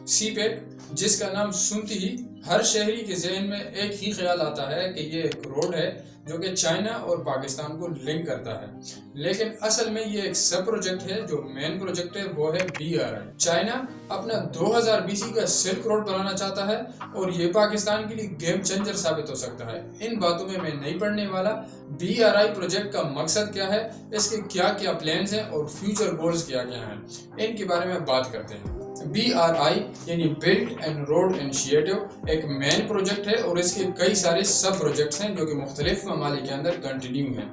سی pack, جس کا نام سنتی ہی ہر شہری کے ذہن میں ایک ہی خیال آتا ہے کہ یہ ایک روڈ ہے جو کہ چائنا اور پاکستان کو لنک کرتا ہے، لیکن اصل میں یہ ایک سب پروجیکٹ ہے۔ جو مین پروجیکٹ ہے وہ ہے BRI۔ چائنا اپنا 2020 کا سلک روڈ بنانا چاہتا ہے اور یہ پاکستان کے لیے گیم چینجر ثابت ہو سکتا ہے۔ ان باتوں میں نہیں پڑھنے والا۔ BRI پروجیکٹ کا مقصد کیا ہے، اس کے کیا کیا پلانز ہیں اور فیوچر گولز کیا کیا ہیں، ان کے بارے میں بات کرتے ہیں۔ BRI یعنی بلٹ اینڈ روڈ انیشیٹو ایک مین پروجیکٹ ہے اور اس کے کئی سارے سب پروجیکٹس ہیں جو کہ مختلف ممالک کے اندر کنٹینیو ہیں۔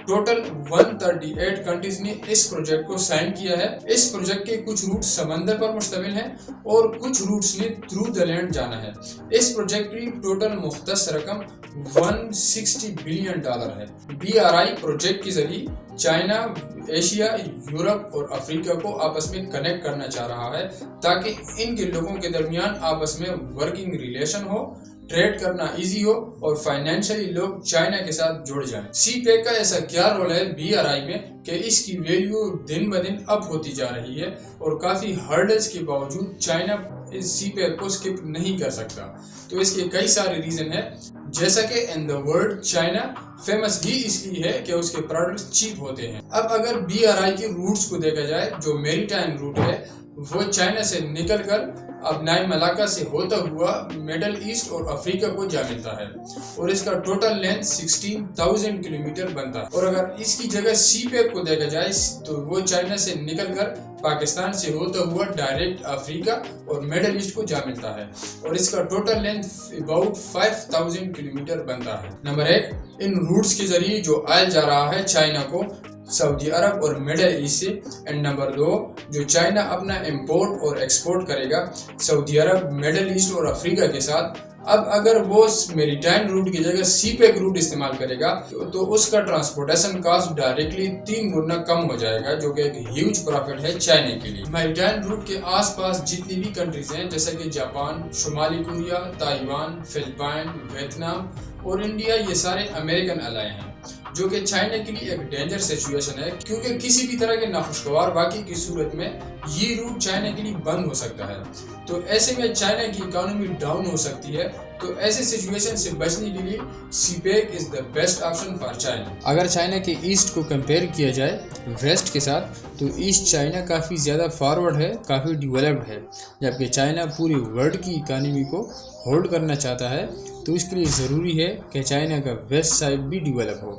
ٹوٹل 138 کنٹریز نے اس پروجیکٹ کو سائن کیا ہے۔ اس پروجیکٹ کے کچھ روٹ سمندر پر مشتمل ہیں اور کچھ روٹس نے تھرو دا لینڈ جانا ہے۔ اس پروجیکٹ کی ٹوٹل مختص رقم $160 بلین ہے۔ BRI پروجیکٹ کے ذریعے چائنا ایشیا، یورپ اور افریقہ کو آپس میں کنیکٹ کرنا چاہ رہا ہے تاکہ ان کے لوگوں کے درمیان آپس میں ورکنگ ریلیشن ہو، ٹریڈ کرنا ایزی ہو اور فائنینشلی لوگ چائنا کے ساتھ جڑ جائیں۔ سی پیک کا ایسا کیا رول ہے BRI میں کہ اس کی ویلیو دن بدن اپ ہوتی جا رہی ہے اور کافی ہرڈلز کے باوجود چائنا اس سی پیک کو سکپ نہیں کر سکتا۔ تو اس کے کئی سارے ریزن ہیں، جیسا کہ ان دا ورلڈ چائنا فیمس ہی اس لیے ہے کہ اس کے پروڈکٹس چیپ ہوتے ہیں۔ اب اگر BRI کے روٹس کو دیکھا جائے، جو میریٹائم روٹ ہے وہ چائنا سے نکل کر اب نائم علاقہ سے ہوتا ہوا مڈل ایسٹ اور افریقہ کو جا ملتا ہے اور اس کا ٹوٹل لینتھ 16,000 کلومیٹر بنتا ہے۔ اور اگر اس کی جگہ سی پیک کو دیکھا جائے تو وہ چائنا سے نکل کر پاکستان سے ہوتا ہوا ڈائریکٹ افریقہ اور مڈل ایسٹ کو جا ملتا ہے اور اس کا ٹوٹل لینتھ about 5,000 کلومیٹر بنتا ہے۔ نمبر 1، ان روٹس کے ذریعے جو آئل جا رہا ہے چائنا کو سعودی عرب اور مڈل ایسٹ سے، اینڈ نمبر 2، جو چائنا اپنا امپورٹ اور ایکسپورٹ کرے گا سعودی عرب، مڈل ایسٹ اور افریقہ کے ساتھ۔ اب اگر وہ میریٹائم روٹ کی جگہ سی پیک روٹ استعمال کرے گا تو اس کا ٹرانسپورٹیشن کاسٹ ڈائریکٹلی 3 گنا کم ہو جائے گا، جو کہ ایک ہیوج پروفٹ ہے چائنا کے لیے۔ میریٹائم روٹ کے آس پاس جتنی بھی کنٹریز ہیں جیسے کہ جاپان، شمالی کوریا، تائیوان، فلپائن، ویتنام اور انڈیا، یہ سارے امریکن الائے ہیں، جو کہ چائنا کے لیے ایک ڈینجر سچویشن ہے، کیونکہ کسی بھی طرح کے ناخوشگوار واقعے کی صورت میں یہ روٹ چائنا کے لیے بند ہو سکتا ہے۔ تو ایسے میں چائنا کی اکانومی ڈاؤن ہو سکتی ہے۔ تو ایسے سچویشن سے بچنے کے لیے CPEC is the best option for China. اگر چائنا کے ایسٹ کو کمپیئر کیا جائے ویسٹ کے ساتھ تو ایسٹ چائنا کافی زیادہ فارورڈ ہے، کافی ڈیولپڈ ہے، جبکہ چائنا پوری ورلڈ کی اکانومی کو ہولڈ کرنا چاہتا ہے۔ تو اس کے لیے ضروری ہے کہ چائنا کا ویسٹ سائڈ بھی ڈیولپ ہو،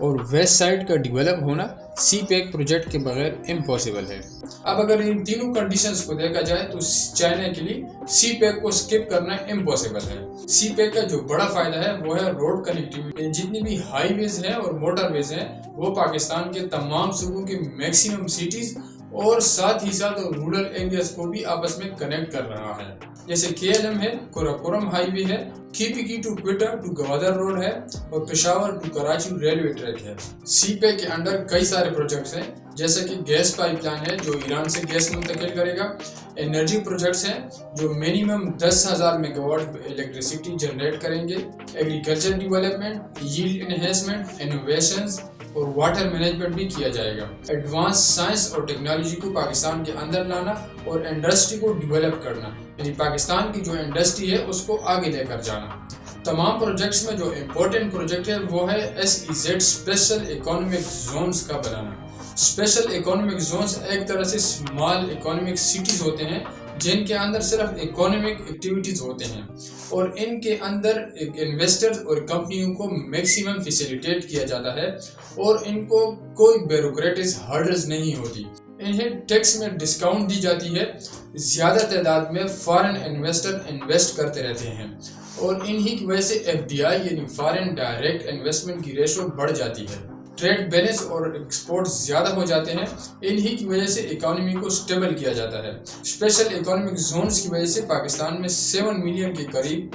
اور ویسٹ سائڈ کا ڈیولپ ہونا سی پیک پروجیکٹ کے بغیر امپاسبل ہے۔ اب اگر ان تینوں کنڈیشنز کو دیکھا جائے تو چائنا کے لیے سی پیک کو سکپ کرنا امپاسبل ہے۔ سی پیک کا جو بڑا فائدہ ہے وہ ہے روڈ کنیکٹیویٹی۔ جتنی بھی ہائی ویز ہیں اور موٹر ویز ہیں وہ پاکستان کے تمام صوبوں کے میکسیمم سٹیز اور ساتھ ہی ساتھ رورل ایریاز کو بھی آپس میں کنیکٹ کر رہا ہے، جیسے KLM ہے، کوراکورم ہائی وے ہے، KPK to Quetta to Gwadar road ہے اور Peshawar to Karachi railway track ہے۔ سی پیک کے انڈر کئی سارے پروجیکٹس ہیں، جیسے کہ گیس پائپ لائن ہے جو ایران سے گیس منتقل کرے گا، انرجی پروجیکٹس ہیں جو minimum 10,000 mega what electricity generate کریں گے، agriculture development, yield enhancement, innovations اور واٹر مینجمنٹ بھی کیا جائے گا۔ ایڈوانس سائنس اور ٹیکنالوجی کو پاکستان کے اندر لانا اور انڈسٹری کو ڈیولپ کرنا، یعنی پاکستان کی جو انڈسٹری ہے اس کو آگے لے کر جانا۔ تمام پروجیکٹس میں جو امپورٹنٹ پروجیکٹ ہے وہ ہے SEZ اسپیشل اکنامک زونز کا بنانا۔ اسپیشل اکنامک زونز ایک طرح سے اسمال اکنامک سٹیز ہوتے ہیں جن کے اندر صرف اکنامک ایکٹیویٹیز ہوتے ہیں اور ان کے اندر انویسٹرز اور کمپنیوں کو میکسیمم فیسیلیٹیٹ کیا جاتا ہے اور ان کو کوئی بیوروکریٹس ہرڈلز نہیں ہوتی۔ انہیں ٹیکس میں ڈسکاؤنٹ دی جاتی ہے، زیادہ تعداد میں فارن انویسٹر انویسٹ کرتے رہتے ہیں اور انہی کی وجہ سے FDI یعنی فارن ڈائریکٹ انویسٹمنٹ کی ریشو بڑھ جاتی ہے، ٹریڈ بیلنس اور ایکسپورٹ زیادہ ہو جاتے ہیں۔ انہی کی وجہ سے اکانومی کو سٹیبل کیا جاتا ہے۔ اسپیشل اکنامک زونز کی وجہ سے پاکستان میں 7 ملین کے قریب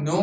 9